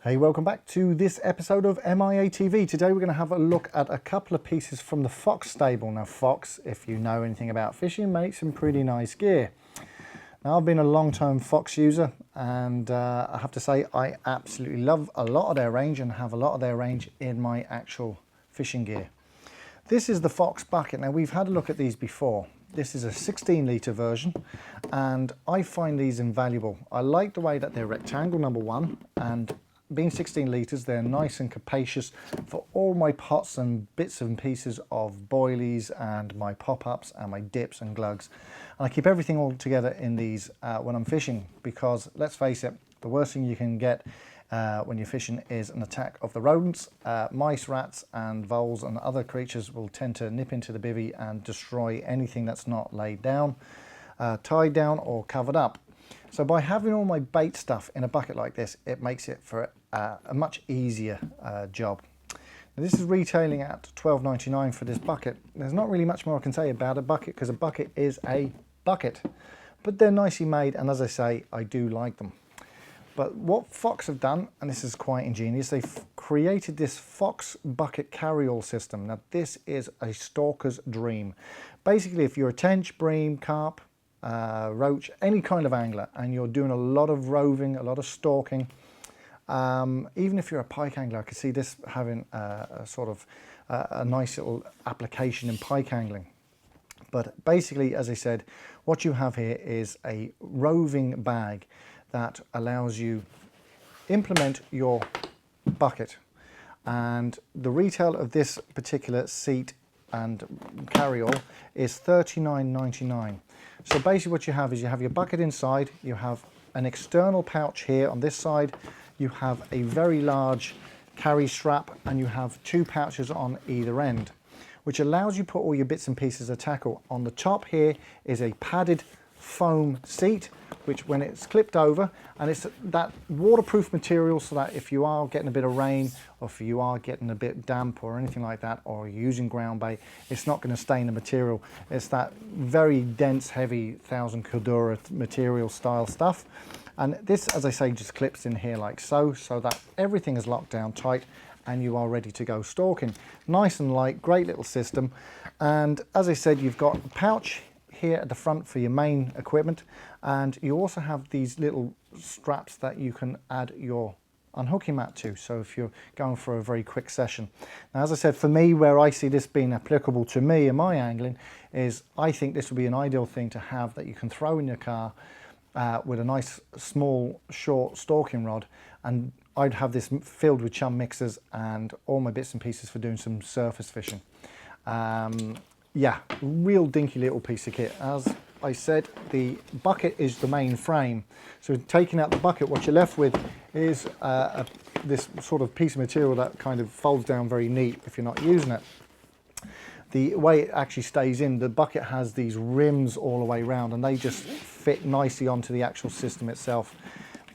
Hey, welcome back to this episode of MIA TV. Today we're going to have a look at a couple of pieces from the Fox stable. Now Fox, if you know anything about fishing, makes some pretty nice gear. Now I've been a long-term Fox user and I have to say I absolutely love a lot of their range and have a lot of their range in my actual fishing gear. This is the Fox bucket. Now we've had a look at these before. This is a 16-litre version and I find these invaluable. I like the way that they're rectangle, number one, and being 16 litres, they're nice and capacious for all my pots and bits and pieces of boilies and my pop-ups and my dips and glugs. And I keep everything all together in these when I'm fishing, because let's face it, the worst thing you can get when you're fishing is an attack of the rodents. Mice, rats and voles and other creatures will tend to nip into the bivvy and destroy anything that's not laid down, tied down or covered up. So by having all my bait stuff in a bucket like this, it makes it for a much easier job. Now, this is retailing at $12.99 for this bucket. There's not really much more I can say about a bucket, because a bucket is a bucket. But they're nicely made, and as I say, I do like them. But what Fox have done, and this is quite ingenious, they've created this Fox bucket carry-all system. Now this is a stalker's dream. Basically, if you're a tench, bream, carp, roach, any kind of angler, and you're doing a lot of roving, a lot of stalking, even if you're a pike angler, I could see this having a sort of a nice little application in pike angling. But basically, as I said, what you have here is a roving bag that allows you implement your bucket, and the retail of this particular seat and carry-all is $39.99. So basically what you have is you have your bucket inside, you have an external pouch here on this side, you have a very large carry strap, and you have two pouches on either end, which allows you to put all your bits and pieces of tackle. On the top here is a padded foam seat, which when it's clipped over, and it's that waterproof material, so that if you are getting a bit of rain, or if you are getting a bit damp or anything like that, or you're using ground bait, it's not going to stain the material. It's that very dense, heavy 1000 Cordura material style stuff. And this, as I say, just clips in here like so, so that everything is locked down tight and you are ready to go stalking. Nice and light, great little system. And as I said, you've got a pouch here at the front for your main equipment, and you also have these little straps that you can add your unhooking mat to, so if you're going for a very quick session. Now, as I said, for me, where I see this being applicable to me and my angling is, I think this would be an ideal thing to have that you can throw in your car with a nice small short stalking rod, and I'd have this filled with chum mixers and all my bits and pieces for doing some surface fishing. Yeah, real dinky little piece of kit. As I said, the bucket is the main frame. So taking out the bucket, what you're left with is this sort of piece of material that kind of folds down very neat if you're not using it. The way it actually stays in, the bucket has these rims all the way around, and they just fit nicely onto the actual system itself.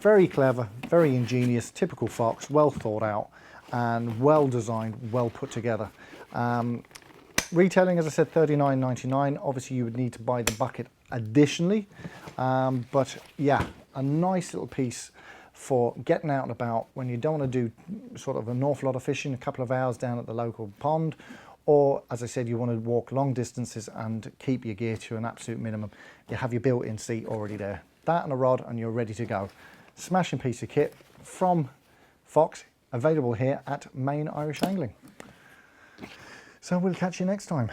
Very clever, very ingenious, typical Fox, well thought out and well designed, well put together. Retailing, as I said, $39.99. Obviously you would need to buy the bucket additionally, but yeah, a nice little piece for getting out and about when you don't want to do sort of an awful lot of fishing, a couple of hours down at the local pond, or as I said, you want to walk long distances and keep your gear to an absolute minimum. You have your built-in seat already there. That and a rod and you're ready to go. Smashing piece of kit from Fox, available here at Maine Irish Angling. So we'll catch you next time.